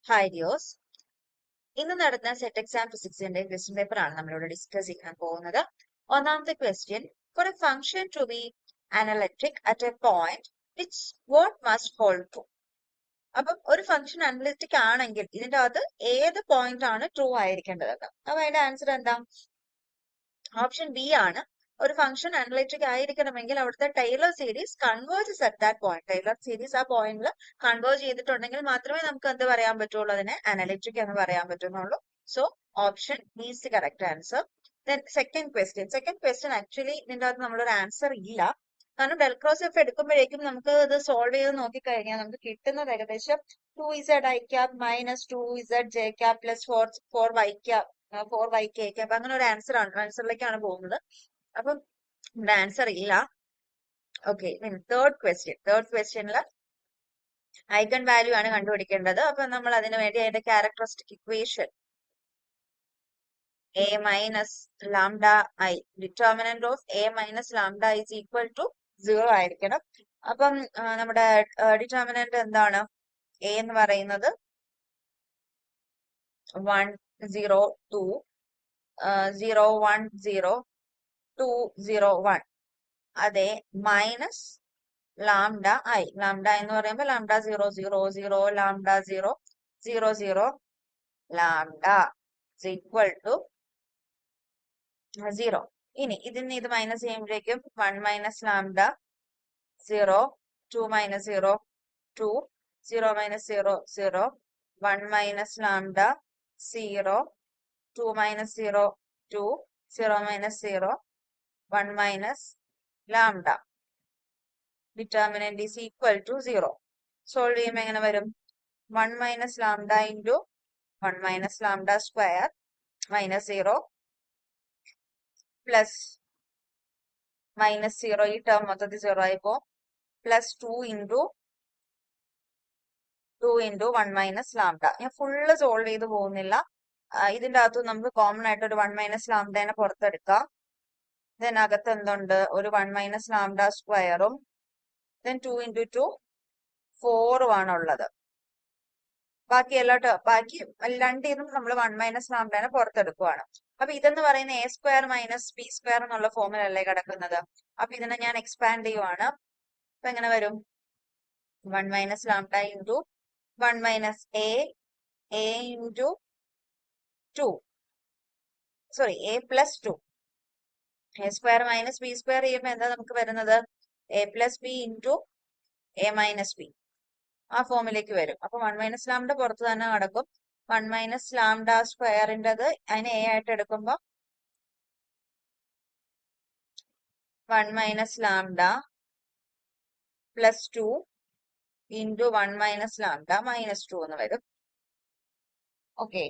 Hi ഡിയോസ്. ഇന്ന് നടന്ന സെറ്റ് എക്സാം ഫിസിക്സിന്റെ ക്വസ്റ്റ്യൻ പേപ്പർ ആണ് നമ്മളിവിടെ ഡിസ്കസ് ചെയ്യാൻ പോകുന്നത്. ഒന്നാമത്തെ question, for a function to be analytic at a point which what must hold true. അപ്പം ഒരു ഫംഗ്ഷൻ അനലിറ്റിക് ആണെങ്കിൽ ഇതിന്റെ അകത്ത് ഏത് പോയിന്റ് ആണ് ട്രൂ ആയിരിക്കേണ്ടത്? അപ്പൊ അതിന്റെ ആൻസർ എന്താ? ഓപ്ഷൻ ബി ആണ്. ഒരു ഫംഗ്ഷൻ അനലിറ്റിക് ആയിരിക്കണമെങ്കിൽ അവിടുത്തെ Taylor series converges at that point. Taylor series ആ പോയിന്റിൽ കൺവേർജ് ചെയ്തിട്ടുണ്ടെങ്കിൽ മാത്രമേ നമുക്ക് എന്ത് പറയാൻ പറ്റുള്ളൂ? അതിനെ അനലിറ്റിക് എന്ന് പറയാൻ പറ്റുന്നുള്ളൂ. So option B is the correct answer. Then second question actually ഇതിന്റെ അകത്ത് നമ്മളൊരു ആൻസർ ഇല്ല. കാരണം ഡെൽ ക്രോസ് എഫ് എടുക്കുമ്പോഴേക്കും നമുക്ക് ഇത് സോൾവ് ചെയ്ത് നോക്കിക്കഴിഞ്ഞാൽ നമുക്ക് കിട്ടുന്നത് ഏകദേശം 2z i cap minus 2z j cap plus 4y cap 4y k cap അങ്ങനെ ഒരു ആൻസറിലേക്കാണ് പോകുന്നത്. അപ്പം ഇവിടെ ആൻസർ ഇല്ല. ഓക്കെ, തേർഡ് ക്വസ്റ്റ്യനിൽ ഐഗൺ വാല്യൂ ആണ് കണ്ടുപിടിക്കേണ്ടത്. അപ്പൊ നമ്മൾ അതിനു വേണ്ടി അതിന്റെ characteristic equation a minus lambda I, determinant of a minus lambda is equal to 0 ആയിരിക്കണം. അപ്പം നമ്മുടെ ഡിറ്റർമിനന്റ് എന്താണ്? a എന്ന് പറയുന്നത് 1 0 2 0 1 0 2 0 1. അതെ, മൈനസ് ലാംഡ ഐ. ലാംഡ എന്ന് പറയുമ്പോൾ lambda 0 0 0 lambda 0 0 0 lambda equal to 0. ഇനി ഇതിന് ഇത് മൈനസ് ചെയ്യുമ്പോഴേക്കും 1 minus lambda 0 2 minus 0 2 0 minus 0 0 1 minus lambda 0 2 minus 0 2 0 minus 0 1 minus lambda. Determinant is equal to 0. Solve ചെയ്യുമ്പോൾ എങ്ങനെ വരും? 1 minus lambda into 1 minus lambda square minus 0 plus minus 0, ഈ ടേം മൊത്തത്തിൽ 0 ആയിപ്പോ, പ്ലസ് 2 ഇൻറ്റു 1 മൈനസ് ലാംഡ. ഞാൻ ഫുള്ള് സോൾവ് ചെയ്ത് പോകുന്നില്ല. ഇതിന്റെ അകത്ത് നമുക്ക് കോമൺ ആയിട്ട് ഒരു 1 മൈനസ് ലാംഡേനെ പുറത്തെടുക്കാം. ഇതിനകത്ത് എന്തുണ്ട്? ഒരു 1 മൈനസ് ലാംഡ സ്ക്വയറും ദെൻ 2 ഇൻറ്റു 2 4 ആണ് ഉള്ളത്. ബാക്കി രണ്ടിനും നമ്മൾ 1 മൈനസ് ലാംഡേനെ പുറത്തെടുക്കുവാണ്. അപ്പൊ ഇതെന്ന് പറയുന്ന A square minus B square എന്നുള്ള ഫോമിലല്ലേ കിടക്കുന്നത്. അപ്പൊ ഇതിനെ ഞാൻ എക്സ്പാൻഡ് ചെയ്യുവാണ്. അപ്പൊ എങ്ങനെ വരും? 1 minus lambda into 1 minus A into 2 sorry A plus 2. A square minus B square ചെയ്യുമ്പോൾ എന്താ നമുക്ക് വരുന്നത്? A plus B into A minus B. ആ ഫോമിലേക്ക് വരും. അപ്പൊ 1 മൈനസ് ലാംഡ പുറത്ത് തന്നെ നടക്കും. 1 മൈനസ് ലാംഡ സ്ക്വയറിൻ്റെത് അതിനെ എ ആയിട്ട് എടുക്കുമ്പോൾ 1 minus lambda plus 2 into 1 minus lambda minus 2 എന്ന് വരും. ഓക്കെ,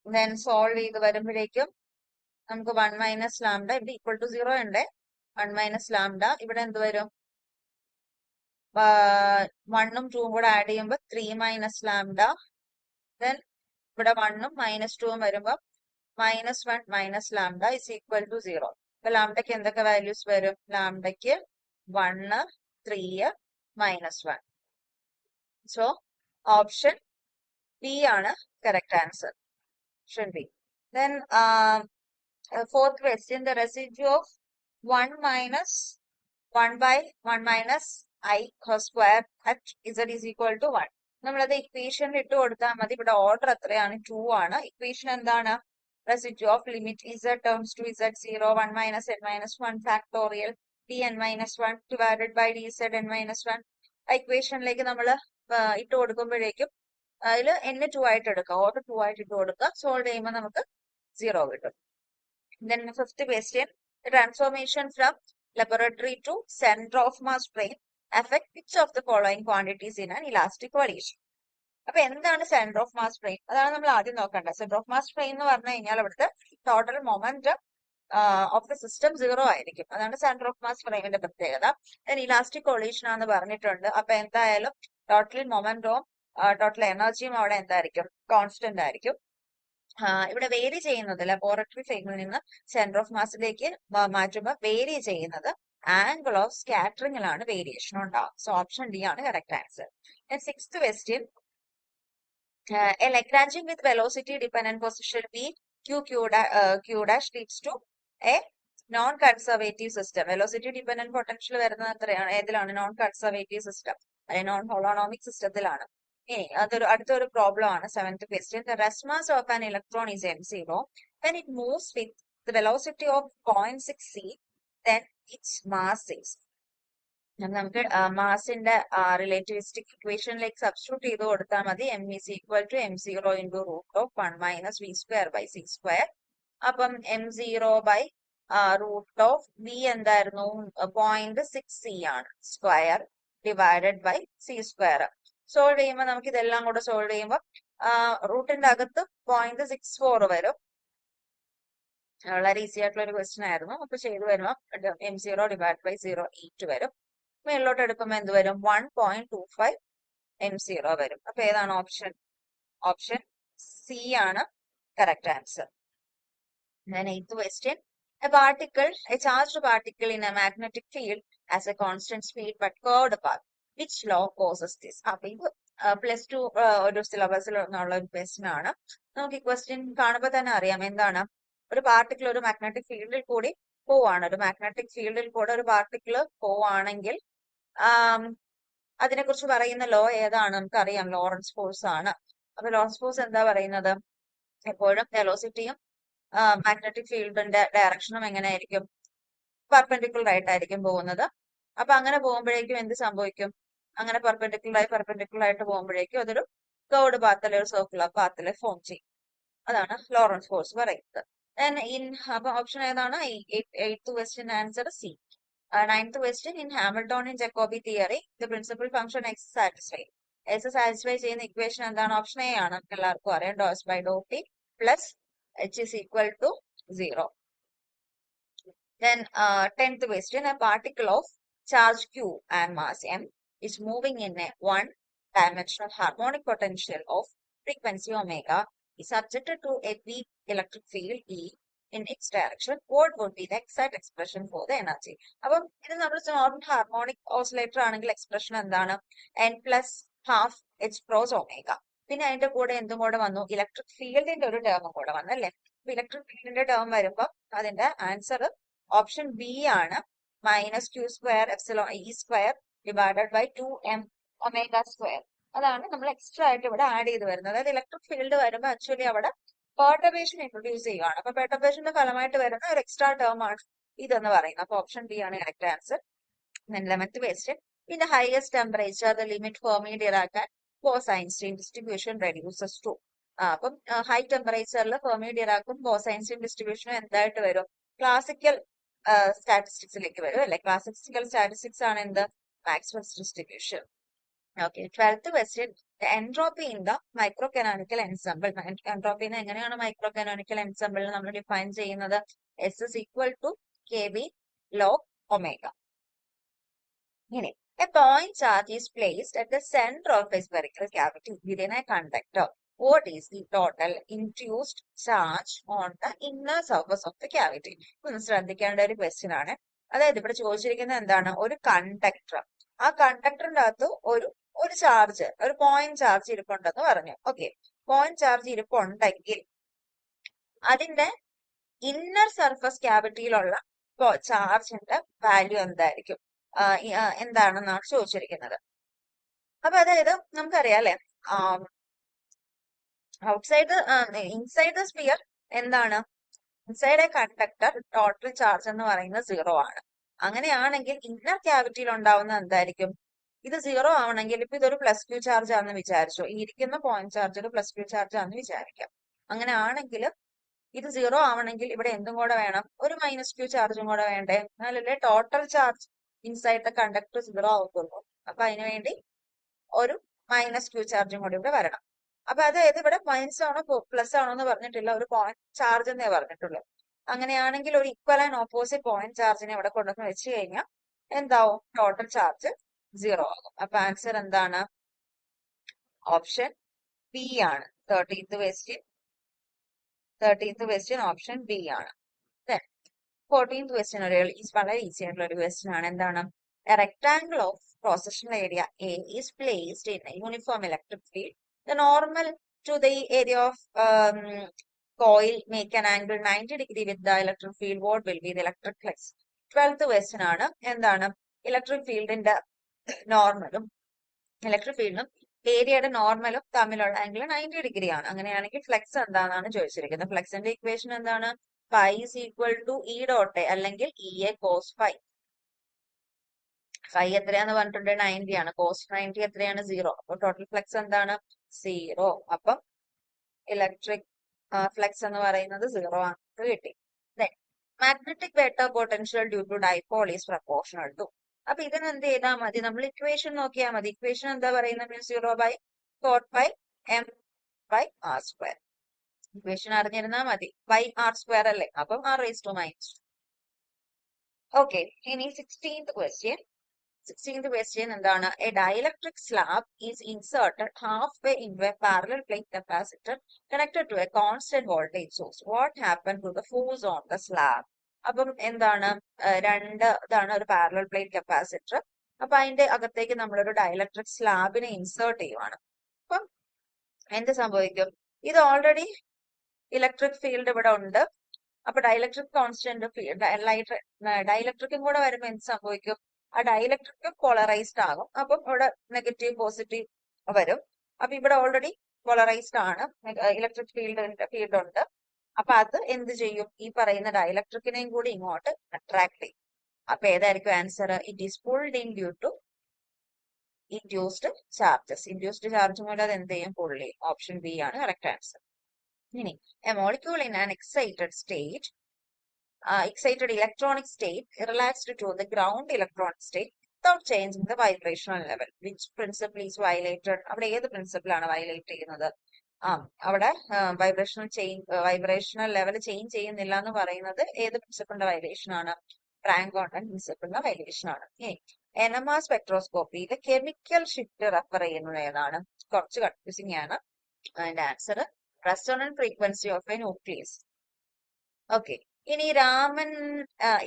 ദെൻ സോൾവ് ചെയ്ത് വരുമ്പോഴേക്കും നമുക്ക് 1 മൈനസ് ലാംഡ ഇവിടെ ഈക്വൽ ടു 0 ഉണ്ട്. 1 മൈനസ് ലാംഡ ഇവിടെ എന്ത് വരും? 1ഉം 2ഉം കൂടെ ആഡ് ചെയ്യുമ്പോൾ 3 മൈനസ് ലാംഡ. ദെൻ ഇവിടെ 1ഉം മൈനസ് 2ഉം വരുമ്പോൾ minus 1 minus lambda is equal to 0. അപ്പൊ ലാംഡയ്ക്ക് എന്തൊക്കെ വാല്യൂസ് വരും? ലാംഡയ്ക്ക് 1 3 മൈനസ് 1. സോ ഓപ്ഷൻ ബി ആണ് correct answer. Option B. Then fourth question, the residue of 1 minus 1 by 1 minus I square at z is equal to 1. നമ്മളത് ഇക്വേഷനിൽ ഇട്ട് കൊടുത്താൽ മതി. ഇവിടെ ഓർഡർ എത്രയാണ്? 2 ആണ്. ഇക്വേഷൻ എന്താണ്? Residue of limit z tends to z0 1 minus n minus 1 factorial dn minus 1 divided by dz n minus 1. ആ ഇക്വേഷനിലേക്ക് നമ്മൾ ഇട്ട് കൊടുക്കുമ്പോഴേക്കും അതിൽ n2 ആയിട്ട് എടുക്കുക, ഓർഡർ 2 ആയിട്ട് ഇട്ട് കൊടുക്കുക. സോൾവ് ചെയ്യുമ്പോൾ നമുക്ക് 0 കിട്ടും. Then fifth question, the transformation from laboratory to center of mass strain affect which of the following quantities in an elastic variation? അപ്പൊ എന്താണ് സെന്റർ ഓഫ് മാസ് സ്ട്രെയിൻ? അതാണ് നമ്മൾ ആദ്യം നോക്കേണ്ടത്. സെന്റർ ഓഫ് മാസ് സ്ട്രെയിൻ എന്ന് പറഞ്ഞു കഴിഞ്ഞാൽ അവിടുത്തെ total momentum of the system 0 ആയിരിക്കും. അതാണ് സെന്റർ ഓഫ് മാസ് സ്ട്രെയിനിന്റെ പ്രത്യേകത. ഇലാസ്റ്റിക് കൊളീഷൻ ആണെന്ന് പറഞ്ഞിട്ടുണ്ട്. അപ്പൊ എന്തായാലും ടോട്ടൽ മൊമെന്റവും ടോട്ടൽ എനർജിയും അവിടെ എന്തായിരിക്കും? കോൺസ്റ്റന്റ് ആയിരിക്കും. ഇവിടെ വേരി ചെയ്യുന്നത് ലബോറട്ടറി ഫേമിൽ നിന്ന് സെന്റർ ഓഫ് മാസിലേക്ക് മാറ്റുമ്പോൾ വേരി ചെയ്യുന്നത് ആംഗിൾ ഓഫ് സ്കാറ്ററിംഗിലാണ് വേരിയേഷൻ ഉണ്ടാവും. സോ ഓപ്ഷൻ ഡി ആണ് correct answer. Sixth question, a Lagrangian with velocity dependent position V Q dash leads to a non-conservative system. Velocity dependent potential വരുന്നത് എത്രയാണ്? ഏതിലാണ്? Non conservative system അല്ലെങ്കിൽ non ഹോളോണോമിക് സിസ്റ്റത്തിലാണ്. ഇനി അടുത്തൊരു problem ആണ്. 7th question. The rest mass of an electron is m0. When it moves with the velocity of 0.6 c, then its mass is. നമുക്ക് മാസിന്റെ relativistic ഇക്വേഷനിലേക്ക് substitute ചെയ്ത് കൊടുത്താൽ മതി. m is equal to m0 into root of 1 minus v square by c square. അപ്പം m0 by root of v എന്തായിരുന്നു? 0.6c ആണ്. Square divided by c square. Solve ചെയ്യുമ്പോൾ നമുക്ക് ഇതെല്ലാം കൂടെ സോൾവ് ചെയ്യുമ്പോൾ റൂട്ടിന്റെ അകത്ത് 0.64 വരും. വളരെ ഈസി ആയിട്ടുള്ള ഒരു ക്വസ്റ്റ്യൻ ആയിരുന്നു. അപ്പൊ ചെയ്തു വരുമ്പോൾ m0 ഡിവൈഡ് ബൈ 0.8 വരും. മേളിലോട്ട് എടുക്കുമ്പോൾ എന്ത് വരും? 1.25 m0 വരും. അപ്പൊ ഏതാണ് ഓപ്ഷൻ? ഓപ്ഷൻ സി ആണ് correct answer. Then 8th question. A charged particle in a magnetic field has a constant speed but curved path. Which law causes this? അപ്പൊ ഇത് +2 ഒരു സിലബസിൽ ഉള്ള ഒരു ക്വസ്റ്റ്യൻ ആണ്. നമുക്ക് ഈ ക്വസ്റ്റ്യൻ കാണുമ്പോൾ തന്നെ അറിയാം എന്താണ്. ഒരു പാർട്ടിക്കിൾ ഒരു മാഗ്നറ്റിക് ഫീൽഡിൽ കൂടി പോവാണ്. ഒരു മാഗ്നറ്റിക് ഫീൽഡിൽ കൂടെ ഒരു പാർട്ടിക്കിൾ പോവാണെങ്കിൽ അതിനെ കുറിച്ച് പറയുന്ന ലോ ഏതാണ്? നമുക്കറിയാം, ലോറൻസ് ഫോഴ്സ് ആണ്. അപ്പൊ ലോറൻസ് ഫോഴ്സ് എന്താ പറയുന്നത്? എപ്പോഴും വെലോസിറ്റിയും മാഗ്നറ്റിക് ഫീൽഡിന്റെ ഡയറക്ഷനും എങ്ങനെയായിരിക്കും? പെർപെൻഡിക്കുലർ ആയിട്ടായിരിക്കും പോകുന്നത്. അപ്പൊ അങ്ങനെ പോകുമ്പോഴേക്കും എന്ത് സംഭവിക്കും? അങ്ങനെ പെർപെൻഡിക്കുലർ ആയിട്ട് പോകുമ്പോഴേക്കും അതൊരു കർവ്ഡ് പാത്തിൽ, ഒരു സർക്കുലർ പാത്തിൽ ഫോം ചെയ്യും. അതാണ് ലോറൻസ് ഫോഴ്സ് പറയുന്നത്. അപ്പൊ ഓപ്ഷൻ ഏതാണ്? 8th question answer C. 9th question. In Hamiltonian Jacobi theory, the principal function x is satisfied. S satisfy ചെയ്യുന്ന ഇക്വേഷൻ എന്താണ്? ഓപ്ഷൻ എ ആണ്. എല്ലാവർക്കും അറിയാം. ഡോ എസ് ബൈ ഡോ T plus h is equal to 0. Then 10th question. A particle of charge q and mass m is moving in a one-dimensional harmonic potential of frequency omega is subjected to a weak electric field E in its direction. What would be the exact expression for the energy? അപ്പം ഇത് നമ്മൾ normal harmonic oscillator ആണെങ്കിൽ expression എന്താണ്? n plus half H cross omega. പിന്നെ അതിന്റെ കൂടെ എന്തും കൂടെ വന്നു? ഇലക്ട്രിക് ഫീൽഡിന്റെ ഒരു ടേമും കൂടെ വന്നു അല്ലേ? ഇലക്ട്രിക് ഫീൽഡിന്റെ ടേം വരുമ്പോൾ അതിന്റെ ആൻസർ ഓപ്ഷൻ ബി ആണ്. -q²ε² divided by 2m omega square. അതാണ് നമ്മൾ എക്സ്ട്രാ ആയിട്ട് ഇവിടെ ആഡ് ചെയ്ത് വരുന്നത്. അതായത് ഇലക്ട്രിക് ഫീൽഡ് വരുമ്പോൾ ആക്ച്വലി അവിടെ പെർട്ടർബേഷൻ ഇൻട്രൊഡ്യൂസ് ചെയ്യുകയാണ്. അപ്പൊ പെർട്ടർബേഷന്റെ ഫലമായിട്ട് വരുന്ന ഒരു എക്സ്ട്രാ ടേം ആണ് ഇതെന്ന് പറയുന്നത്. അപ്പൊ ഓപ്ഷൻ ബി ആണ് correct answer. 11th question. In the highest temperature, the limit Fermi-Dirac and Bose-Einstein distribution reduces to. അപ്പം ഹൈ ടെമ്പറേച്ചറിൽ ഫെർമി-ഡിറാക്കും ബോസ്-ഐൻസ്റ്റൈൻ ഡിസ്ട്രിബ്യൂഷനും എന്തായിട്ട് വരും? ക്ലാസിക്കൽ സ്റ്റാറ്റിസ്റ്റിക്സിലേക്ക് വരും അല്ലെ? ക്ലാസിക്കൽ സ്റ്റാറ്റിസ്റ്റിക്സ് ആണ് എന്ത്? Maxwell's distribution. Okay, 12th question. The entropy in the microcanonical ensemble. Entropy എങ്ങനെയാണ് microcanonical ensemble നമ്മൾ ഡിഫൈൻ ചെയ്യുന്നത്? S is equal to kb log omega. ഇനി a point charge is placed at the center of a spherical cavity within a conductor. What is the total induced charge on the inner surface of the cavity? ഒന്ന് ശ്രദ്ധിക്കേണ്ട ഒരു question ആണ്. അതായത് ഇവിടെ ചോദിച്ചിരിക്കുന്നത് എന്താണ്? ഒരു കണ്ടക്ടർ, ആ കണ്ടക്ടറിന്റെ അകത്ത് ഒരു ചാർജ്, ഒരു പോയിന്റ് ചാർജ് ഇരിപ്പുണ്ടെന്ന് പറഞ്ഞു. ഓക്കെ, പോയിന്റ് ചാർജ് ഇരിപ്പുണ്ടെങ്കിൽ അതിന്റെ ഇന്നർ സർഫസ് ക്യാവിറ്റിയിലുള്ള ചാർജിന്റെ വാല്യൂ എന്തായിരിക്കും? എന്താണെന്നാണ് ചോദിച്ചിരിക്കുന്നത്. അപ്പൊ അതായത് നമുക്കറിയാം അല്ലെ, ഔട്ട്സൈഡ് ഇൻസൈഡ് ദ സ്ഫിയർ എന്താണ്? Inside A conductor total charge എന്ന് പറയുന്നത് 0 ആണ്. അങ്ങനെയാണെങ്കിൽ ഇന്നർ ക്യാവിറ്റിയിൽ ഉണ്ടാവുന്ന എന്തായിരിക്കും? ഇത് 0 ആവണമെങ്കിൽ ഇപ്പൊ ഇതൊരു പ്ലസ് ക്യൂ ചാർജ് ആണെന്ന് വിചാരിച്ചോ, ഈ ഇരിക്കുന്ന പോയിന്റ് ചാർജ് ഒരു പ്ലസ് ക്യൂ ചാർജ് ആണെന്ന് വിചാരിക്കാം. അങ്ങനെ ആണെങ്കിൽ ഇത് 0 ആവണമെങ്കിൽ ഇവിടെ എന്തും കൂടെ വേണം? ഒരു മൈനസ് ക്യൂ ചാർജും കൂടെ വേണ്ടേ? എന്നാലല്ലേ total charge inside the conductor 0 ആവുള്ളൂ. അപ്പൊ അതിനുവേണ്ടി ഒരു മൈനസ് ക്യൂ ചാർജും കൂടി ഇവിടെ വരണം. അപ്പൊ അതായത് ഇവിടെ മൈനസ് ആണോ പ്ലസ് ആണോ എന്ന് പറഞ്ഞിട്ടില്ല, ഒരു പോയിന്റ് ചാർജ് എന്നേ പറഞ്ഞിട്ടുള്ളൂ. അങ്ങനെയാണെങ്കിൽ ഒരു ഈക്വൽ ആൻഡ് ഓപ്പോസിറ്റ് പോയിന്റ് ചാർജിനെ ഇവിടെ കൊണ്ടുവന്ന് വെച്ച് കഴിഞ്ഞാൽ എന്താവും? ടോട്ടൽ ചാർജ് 0 ആകും. അപ്പൊ ആൻസർ എന്താണ്? ഓപ്ഷൻ ബി ആണ്. 13th question ഓപ്ഷൻ ബി ആണ്. 14th question വളരെ ഈസി ആയിട്ടുള്ള ഒരു ക്വസ്റ്റ്യൻ ആണ്. എന്താണ്? A rectangle of cross-sectional area A is placed in a uniform electric field. The normal to the area of coil, make an angle 90 degree with the electric field. What will be the electric flux? 12th question ആണ്. എന്താണ് electric ഫീൽഡിന്റെ നോർമലും electric ഫീൽഡും ഏരിയയുടെ നോർമലും തമ്മിലുള്ള angle 90 degree ആണ്. അങ്ങനെയാണെങ്കിൽ flux എന്താണെന്നാണ് ചോദിച്ചിരിക്കുന്നത്. ഫ്ലക്സിന്റെ ഇക്വേഷൻ എന്താണ്? Phi is equal to E dot A അല്ലെങ്കിൽ E A cos phi. Phi എത്രയാന്ന് പറഞ്ഞിട്ടുണ്ട്? 90 ആണ്. കോസ് 90 എത്രയാണ്? 0. അപ്പൊ ടോട്ടൽ ഫ്ലക്സ് എന്താണ്? 0. അപ്പം ഇലക്ട്രിക് ഫ്ലക്സ് എന്ന് പറയുന്നത് 0 ആണ് കിട്ടി. Magnetic vector potential due to dipole is proportional to. അപ്പൊ ഇതിന് എന്ത് ചെയ്താൽ മതി? നമ്മൾ ഇക്വേഷൻ നോക്കിയാൽ മതി. ഇക്വേഷൻ എന്താ പറയുന്നത്? 0 by 4 by M by R square. Equation അറിഞ്ഞിരുന്നാൽ മതി. ബൈ ആർ സ്ക്വയർ അല്ലേ? അപ്പം R raise to minus. Okay, ഇനി 16th question. 16th question എന്താണ്? A dielectric slab is inserted halfway into a parallel plate capacitor connected to a constant voltage source. What happen to the force on the slab? അപ്പം എന്താണ്? ഇതാണ് ഒരു parallel plate capacitor. അപ്പൊ അതിന്റെ അകത്തേക്ക് നമ്മളൊരു dielectric സ്ലാബിനെ insert ചെയ്യുവാണ്. അപ്പം എന്ത് സംഭവിക്കും? ഇത് ഓൾറെഡി ഇലക്ട്രിക് ഫീൽഡ് ഇവിടെ ഉണ്ട്. അപ്പൊ ഡൈഇലക്ട്രിക് കോൺസ്റ്റന്റ് ഡൈഇലക്ട്രിക്കും കൂടെ വരുമ്പോൾ എന്ത് സംഭവിക്കും? ആ ഡൈഇലക്ട്രിക് പോളറൈസ്ഡ് ആകും. അപ്പം ഇവിടെ നെഗറ്റീവ് പോസിറ്റീവ് വരും. അപ്പൊ ഇവിടെ ഓൾറെഡി പോളറൈസ്ഡ് ആണ്, ഇലക്ട്രിക് ഫീൽഡ് ഉണ്ട്. അപ്പൊ അത് എന്ത് ചെയ്യും? ഈ പറയുന്ന ഡൈഇലക്ട്രിക്കിനെയും കൂടി ഇങ്ങോട്ട് അട്രാക്ട് ചെയ്യും. അപ്പൊ ഏതായിരിക്കും answer? It is pulled in due to induced charges. Induced charge മൂലം അത് എന്ത് ചെയ്യും? പുൾ ചെയ്യും. ഓപ്ഷൻ ബി ആണ് കറക്റ്റ് ആൻസർ. ഇനി a molecule in an excited electronic state relaxed to the ground electronic state without changing the vibrational level. Which principle is violated? അവിടെ ഏത് principle ആണ് വയലേറ്റ് ചെയ്യുന്നത്? അവിടെ വൈബ്രേഷണൽ ലെവൽ ചേഞ്ച് ചെയ്യുന്നില്ല എന്ന് പറയുന്നത് ഏത് പ്രിൻസിപ്പിളിന്റെ വയലേഷൻ ആണ്? പ്രാങ്ക് കോണ്ടൺ പ്രിൻസിപ്പിളിന്റെ വയലേഷൻ ആണ്. NMR സ്പെക്ട്രോസ്കോപ്പിയിലെ കെമിക്കൽ ഷിഫ്റ്റ് റെഫർ ചെയ്യുന്നത് ഏതാണ്? കുറച്ച് കൺഫ്യൂസിംഗ് ആണ്. അതിന്റെ answer resonant frequency of a nucleus. Okay, ഇനി Raman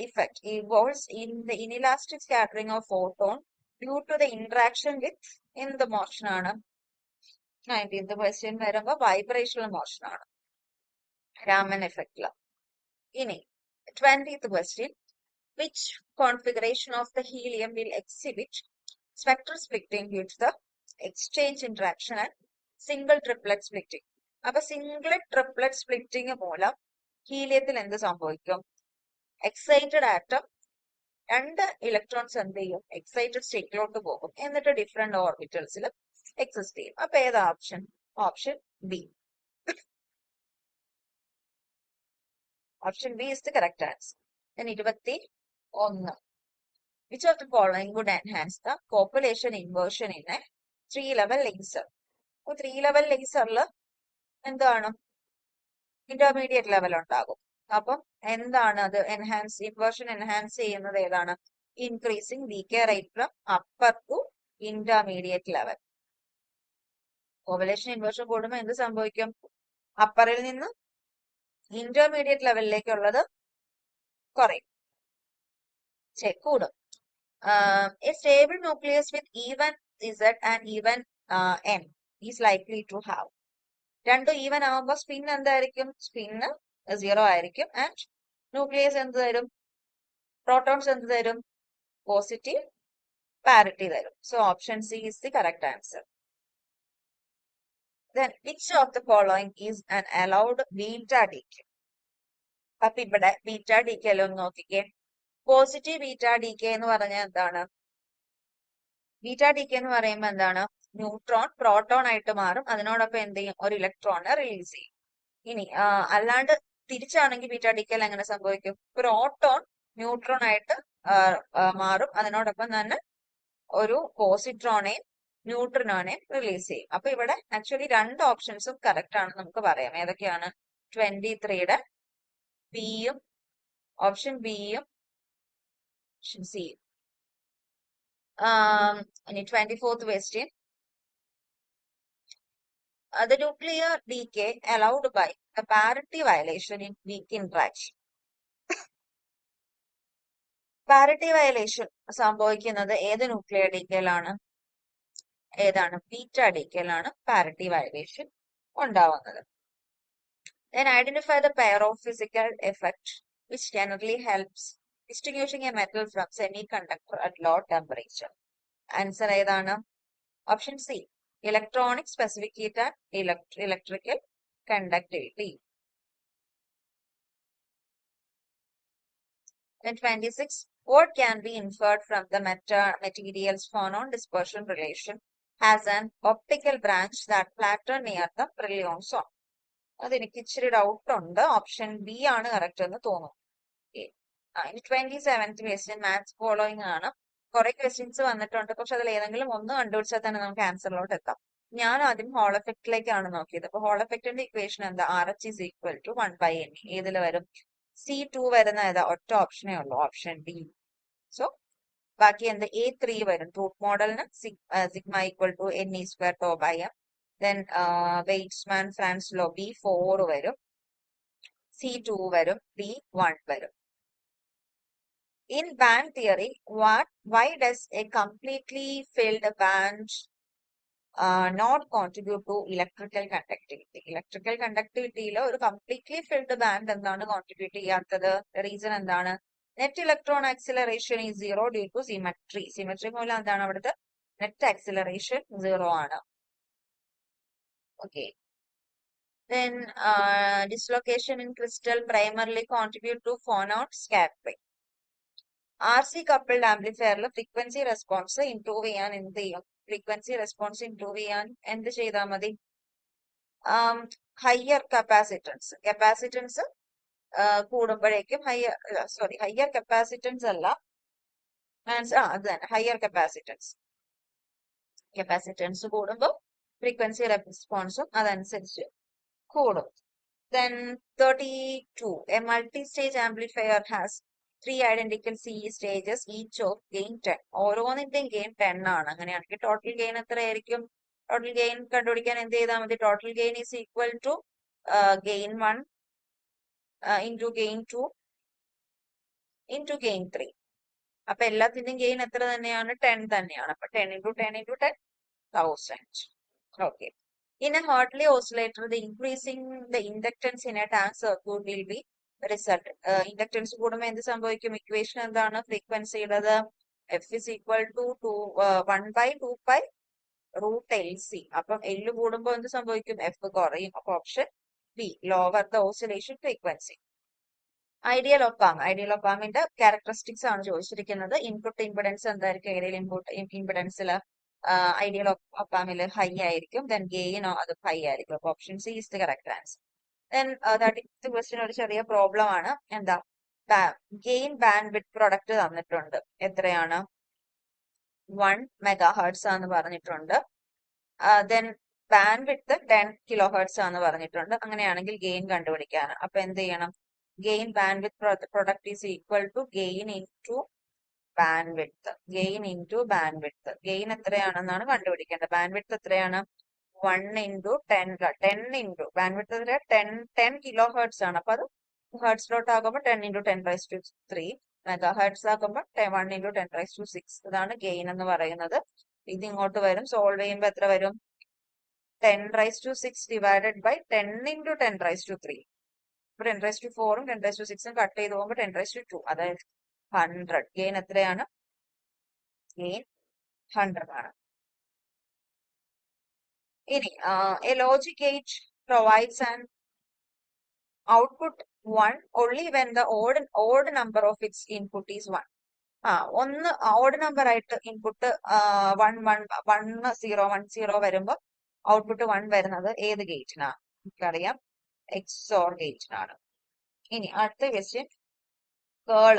effect involves in the inelastic scattering of photon due to the interaction with എന്ത് മോഷൻ ആണ്? 19th question വരുമ്പോ വൈബ്രേഷണൽ മോഷൻ ആണ് രാമൻ എഫക്റ്റില്. ഇനി 20th question. Which configuration of the helium will exhibit spectral splitting due to the exchange interaction and single triplet splitting? അപ്പൊ single triplet splitting മൂലം ഹീലിയത്തിൽ എന്ത് സംഭവിക്കും? Excited atom 2 electrons എന്ത് ചെയ്യും? എക്സൈറ്റഡ് സ്റ്റേറ്റിലോട്ട് പോകും. എന്നിട്ട് ഡിഫറെന്റ് ഓർബിറ്റൽസിൽ എക്സിസ്റ്റ് ചെയ്യും. അപ്പൊ ഏതാ option? Option B. Option B is the correct answer. 21. Which of the following would enhance the population inversion in a 3-level laser? 3-level laserൽ എന്താണ്? ഇന്റർമീഡിയറ്റ് ലെവൽ ഉണ്ടാകും. അപ്പം എന്താണ് അത്? ഇൻവേർഷൻ എൻഹാൻസ് ചെയ്യുന്നത് ഏതാണ്? Increasing decay rate from upper to intermediate level. Population inversion കൂടുമ്പോൾ എന്ത് സംഭവിക്കും? അപ്പറിൽ നിന്ന് ഇന്റർമീഡിയറ്റ് ലെവലിലേക്കുള്ളത് കുറയും, കൂടും. A stable nucleus with even Z and even N is likely to have. രണ്ടും ഈവൻ ആവുമ്പോൾ സ്പിൻ എന്തായിരിക്കും? സ്പിന്ന് 0 ആയിരിക്കും. ആൻഡ് ന്യൂക്ലിയസ് എന്ത് തരും? പ്രോട്ടോൺസ് എന്ത് തരും? പോസിറ്റീവ് പാരിറ്റി തരും. So option C is the correct answer. Then which of the following is an allowed beta decay? അപ്പൊ ഇവിടെ ബീറ്റ ഡികെ ഒന്ന് നോക്കിക്കേ. പോസിറ്റീവ് ബീറ്റ ഡികെ എന്ന് പറഞ്ഞാൽ എന്താണ്? ബീറ്റ ഡികെ എന്ന് പറയുമ്പോൾ എന്താണ്? ന്യൂട്രോൺ പ്രോട്ടോൺ ആയിട്ട് മാറും. അതിനോടൊപ്പം എന്ത് ചെയ്യും? ഒരു ഇലക്ട്രോണിനെ റിലീസ് ചെയ്യും. ഇനി അല്ലാണ്ട് തിരിച്ചാണെങ്കിൽ ബീറ്റ ഡികെയിൽ എങ്ങനെ സംഭവിക്കും? പ്രോട്ടോൺ ന്യൂട്രോൺ ആയിട്ട് മാറും. അതിനോടൊപ്പം തന്നെ ഒരു പോസിട്രോണെയും ന്യൂട്രിനോനെയും റിലീസ് ചെയ്യും. അപ്പൊ ഇവിടെ ആക്ച്വലി 2 ഓപ്ഷൻസും കറക്റ്റ് ആണ് നമുക്ക് പറയാം. ഏതൊക്കെയാണ്? 23യുടെ ബിയും ഓപ്ഷൻ ബിയും ഓപ്ഷൻ സിയും. ഇനി 24th question. The nuclear decay allowed by a parity violation in weak interaction. Parity violation സംഭവിക്കുന്നത് ഏത് ന്യൂക്ലിയർ ഡീക്കയിലാണ്? ഏതാണ്? ബീറ്റ ഡീക്കയിലാണ് പാരിറ്റി വയലേഷൻ ഉണ്ടാവുന്നത്. Then identify the pair of physical effect which generally helps distinguishing a metal from semiconductor at low temperature. Answer ഏതാണ്? Option C. Electronic specific heat and electrical conductivity. Then 26. What can be inferred from the material's phonon dispersion relation has an optical branch that flatten near the Brillouin zone. അതെനിക്ക് ഇച്ചിരി doubt ഉണ്ട്. Option B ആണ് correct എന്ന് തോന്നുന്നു. ഇനി 27th question maths following ആണ്. കുറെ questions വന്നിട്ടുണ്ട്, പക്ഷെ അതിൽ ഏതെങ്കിലും ഒന്ന് കണ്ടുപിടിച്ചാൽ തന്നെ നമുക്ക് ആൻസറിലോട്ട് എത്താം. ഞാൻ ആദ്യം ഹോൾ എഫക്റ്റിലേക്കാണ് നോക്കിയത്. അപ്പൊ ഹോൾ എഫക്റ്റിന്റെ ഇക്വേഷൻ എന്താ? RH is equal to 1/NE. ഏതിൽ വരും? C2 വരുന്ന ഏതാ? ഒറ്റ ഓപ്ഷനേ ഉള്ളൂ, ഓപ്ഷൻ ഡി. സോ ബാക്കി എന്താ? A3 വരും. റൂട്ട് മോഡലിന് sigma equal to NE square tau by M. Then Weizmann-Franz law B4 വരും, C2 വരും, D1 വരും. In band theory, why does a completely filled band not contribute to electrical conductivity? Electrical conductivity യിൽ ഒരു completely filled band എന്താണ് contribute ചെയ്യാത്തത്? Reason എന്താണ്? Net electron acceleration is 0 due to symmetry. Symmetry മൂലം എന്താണ് അവിടുത്തെ? നെറ്റ് ആക്സിലറേഷൻ 0 ആണ്. Okay. Then dislocation in crystal primarily contribute to phonon scattering. RC coupled amplifier frequency response improve ചെയ്യാൻ എന്ത് ചെയ്യും? frequency response improve ചെയ്യാൻ എന്ത് ചെയ്താൽ മതി? higher capacitance കൂടുമ്പോഴേക്കും higher capacitance അല്ല, അത് തന്നെ higher capacitance കൂടുമ്പോൾ frequency response അതനുസരിച്ച് കൂടും. Then 32. A multi-stage amplifier has 3 identical CE stages, each of gain 10. ഓരോന്നിന്റെയും ഗെയിൻ 10 ആണ്. അങ്ങനെയാണെങ്കിൽ ടോട്ടൽ ഗെയിൻ എത്രയായിരിക്കും? ടോട്ടൽ ഗെയിൻ കണ്ടുപിടിക്കാൻ എന്ത് ചെയ്താൽ മതി? Total gain is equal to gain 1 into gain 2 into gain 3. അപ്പൊ എല്ലാത്തിന്റെയും ഗെയിൻ എത്ര തന്നെയാണ്? 10 തന്നെയാണ്. അപ്പൊ 10 into 10 into 10 1000. Okay. In a Hartley oscillator, the increasing the inductance in a tank circuit will be result. Inductance കൂടുമ്പോൾ എന്ത് സംഭവിക്കും? ഇക്വേഷൻ എന്താണ്? ഫ്രീക്വൻസിയുടേത് F is equal to 1/2 pi root LC. അപ്പം L കൂടുമ്പോൾ എന്ത് സംഭവിക്കും? F കുറയും. അപ്പൊ option B, lower the oscillation frequency. Ideal op amp. Ideal ഒപ്പാമിന്റെ ക്യാരക്ടറിസ്റ്റിക്സ് ആണ് ചോദിച്ചിരിക്കുന്നത്. ഇൻപുട്ട് ഇംപിഡൻസ് എന്തായിരിക്കും? ഐഡിയൽ ഇൻപുട്ട് ഇംപിഡൻസിൽ ഐഡിയൽ ഒപ്പാമിൽ ഹൈ ആയിരിക്കും. ദെൻ ഗെയിൻ അത് ഹൈ ആയിരിക്കും. അപ്പൊ option C is the correct answer. Then 35th question ഒരു ചെറിയ പ്രോബ്ലം ആണ്. എന്താ? ഗെയിൻ ബാൻഡ് വിഡ്ത്ത് പ്രൊഡക്റ്റ് തന്നിട്ടുണ്ട്. എത്രയാണ്? 1 മെഗാഹെർട്സ് ആണെന്ന് പറഞ്ഞിട്ടുണ്ട്. Then bandwidth 10 kilohertz ആണെന്ന് പറഞ്ഞിട്ടുണ്ട്. അങ്ങനെയാണെങ്കിൽ ഗെയിൻ കണ്ടുപിടിക്കാൻ അപ്പൊ എന്ത് ചെയ്യണം? Gain bandwidth product is equal to gain into bandwidth. Gain into bandwidth. Gain എത്രയാണെന്നാണ് കണ്ടുപിടിക്കേണ്ടത്. ബാൻഡ്വിഡ്ത്ത് എത്രയാണ്? 1 ഇൻറ്റു 10 ഇൻറ്റു ബാൻഡ്വിഡ്ത്ത് എത്രയാ? 10 കിലോ ഹെർട്സ് ആണ്. അപ്പൊ അത് ഹെർട്സിലോട്ട് ആകുമ്പോൾ 10 ഇൻറ്റു 10⁻³ മെഗാ ഹെർട്സ് ആകുമ്പോൾ 1 ഇൻറ്റു 10�6. ഇതാണ് ഗെയിൻ എന്ന് പറയുന്നത്. ഇത് ഇങ്ങോട്ട് വരും. സോൾവ് ചെയ്യുമ്പോൾ എത്ര വരും? 10⁻6 ഡിവൈഡഡ് ബൈ 10 ഇൻറ്റു 10⁻3. 10⁻4ഉം 10⁻6ഉം കട്ട് ചെയ്ത് പോകുമ്പോൾ 10⁻2. അതായത് 100. ഗെയിൻ എത്രയാണ്? ഗെയിൻ 100 ആണ്. ഇനി a logic gate provides an output 1 only when the odd number of its input is 1. ഒന്ന് ഓഡ് നമ്പർ ആയിട്ട് ഇൻപുട്ട് 1 0 വരുമ്പോൾ ഔട്ട്പുട്ട് 1 വരുന്നത് ഏത് ഗേറ്റിനാണ്? നമുക്കറിയാം XOR ഗേറ്റിനാണ്. ഇനി അടുത്ത ക്വസ്റ്റ്യൻ, കേൾ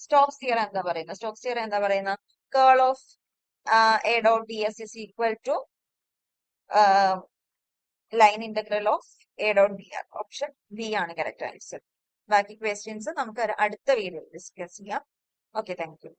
സ്റ്റോക്സ് തിയറം എന്താ പറയുന്നത്? സ്റ്റോക്സ് തിയറം എന്താ പറയുന്നത്? Curl of A dot ds is equal to line integral of A dot dr. Option B ആണ് കറക്റ്റ് ആൻസർ. ബാക്കി ക്വസ്റ്റ്യൻസ് നമുക്ക് അടുത്ത വീഡിയോയിൽ ഡിസ്കസ് ചെയ്യാം. Okay, thank you.